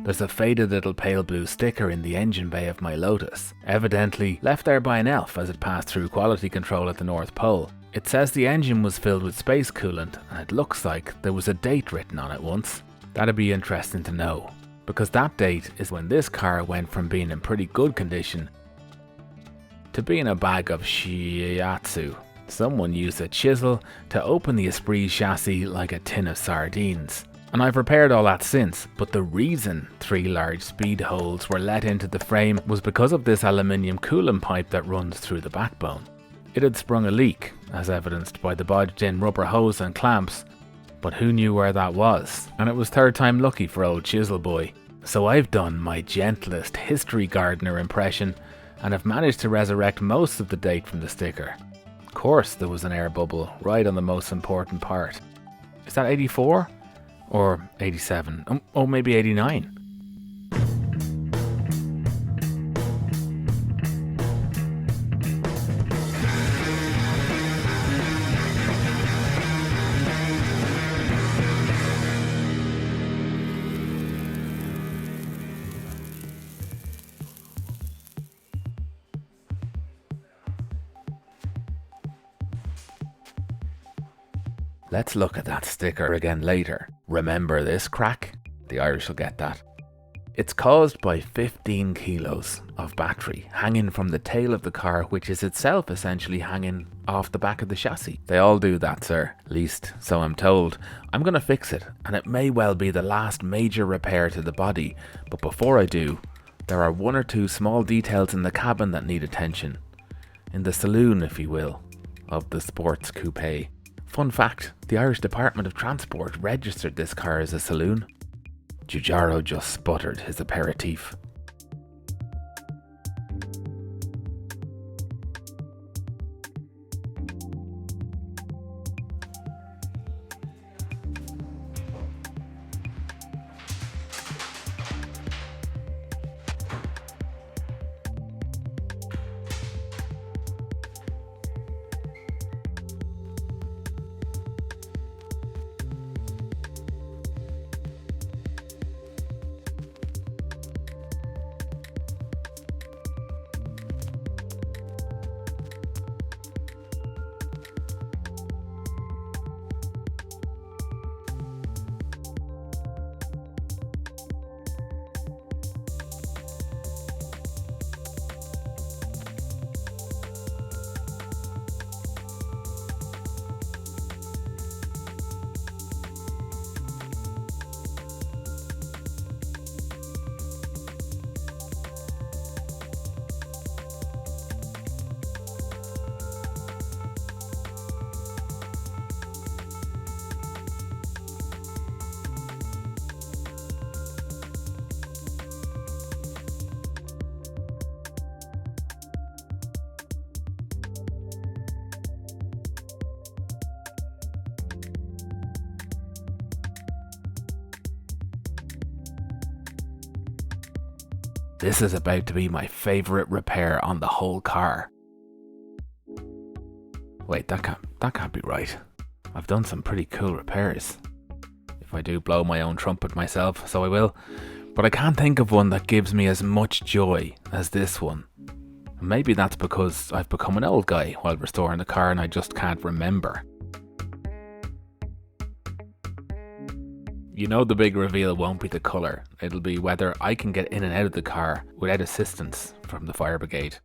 There's a faded little pale blue sticker in the engine bay of my Lotus, evidently left there by an elf as it passed through quality control at the North Pole. It says the engine was filled with space coolant, and it looks like there was a date written on it once. That'd be interesting to know, because that date is when this car went from being in pretty good condition to being a bag of shiatsu. Someone used a chisel to open the Esprit chassis like a tin of sardines. And I've repaired all that since, but the reason 3 large speed holes were let into the frame was because of this aluminium coolant pipe that runs through the backbone. It had sprung a leak, as evidenced by the bodged in rubber hose and clamps, but who knew where that was? And it was third time lucky for old Chisel Boy. So I've done my gentlest history gardener impression and have managed to resurrect most of the date from the sticker. Of course there was an air bubble right on the most important part. Is that 84? Or 87? Oh, maybe 89. Let's look at that sticker again later. Remember this crack? The Irish will get that. It's caused by 15 kilos of battery hanging from the tail of the car, which is itself essentially hanging off the back of the chassis. They all do that, sir. Least, so I'm told. I'm gonna fix it, and it may well be the last major repair to the body, but before I do, there are 1 or 2 small details in the cabin that need attention. In the saloon, if you will, of the sports coupe. Fun fact, the Irish Department of Transport registered this car as a saloon. Giugiaro just sputtered his aperitif. This is about to be my favourite repair on the whole car. Wait, that can't be right. I've done some pretty cool repairs. If I do blow my own trumpet myself, so I will. But I can't think of one that gives me as much joy as this one. Maybe that's because I've become an old guy while restoring the car and I just can't remember. You know the big reveal won't be the colour, it'll be whether I can get in and out of the car without assistance from the fire brigade.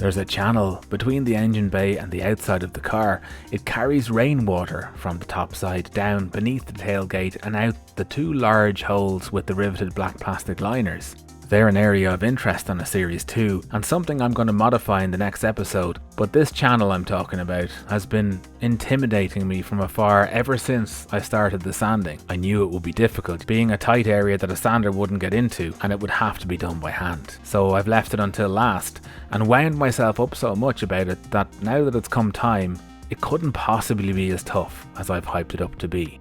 There's a channel between the engine bay and the outside of the car. It carries rainwater from the top side down beneath the tailgate and out the two large holes with the riveted black plastic liners. They're an area of interest on a Series 2 and something I'm going to modify in the next episode, but this channel I'm talking about has been intimidating me from afar ever since I started the sanding. I knew it would be difficult, being a tight area that a sander wouldn't get into, and it would have to be done by hand. So I've left it until last and wound myself up so much about it that now that it's come time, it couldn't possibly be as tough as I've hyped it up to be.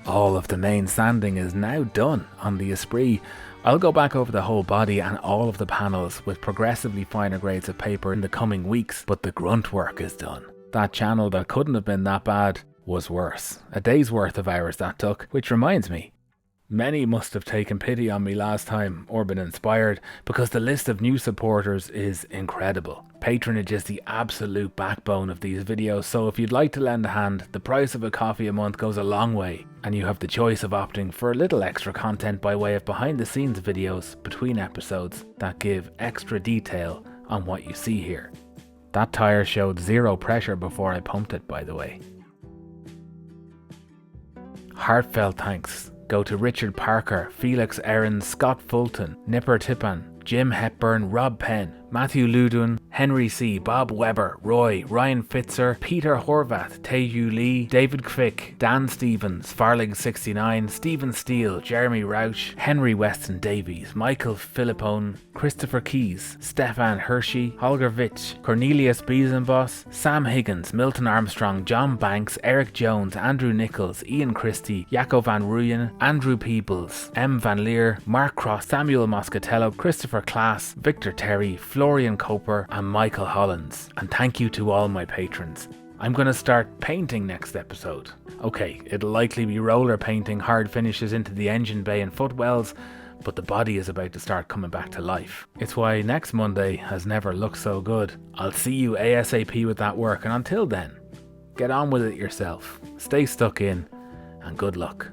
All of the main sanding is now done on the Esprit. I'll go back over the whole body and all of the panels with progressively finer grades of paper in the coming weeks, but the grunt work is done. That channel that couldn't have been that bad was worse. A day's worth of hours that took, which reminds me, many must have taken pity on me last time or been inspired, because the list of new supporters is incredible. Patronage is the absolute backbone of these videos, so if you'd like to lend a hand, the price of a coffee a month goes a long way, and you have the choice of opting for a little extra content by way of behind the scenes videos between episodes that give extra detail on what you see here. That tyre showed zero pressure before I pumped it, by the way. Heartfelt thanks go to Richard Parker, Felix Aarons, Scott Fulton, Nipper Tippan, Jim Hepburn, Rob Penn, Matthew Ludwin, Henry C., Bob Weber, Roy, Ryan Fitzer, Peter Horvath, Taeju Lee, David Kvick, Dan Stevens, Farling69, Stephen Steele, Jeremy Rauch, Henry Weston Davies, Michael Philippone, Christopher Keys, Stefan Hershey, Holger Vitch, Cornelius Biesenboss, Sam Higgins, Milton Armstrong, John Banks, Eric Jones, Andrew Nichols, Ian Christie, Jaco van Ruyen, Andrew Peebles, M. Van Leer, Mark Cross, Samuel Moscatello, Christopher Klaas, Victor Terry, Florian Coper and Michael Hollins. And thank you to all my patrons. I'm going to start painting next episode. Okay, it'll likely be roller painting hard finishes into the engine bay and footwells, but the body is about to start coming back to life. It's why next Monday has never looked so good. I'll see you ASAP with that work, and until then, get on with it yourself, stay stuck in, and good luck.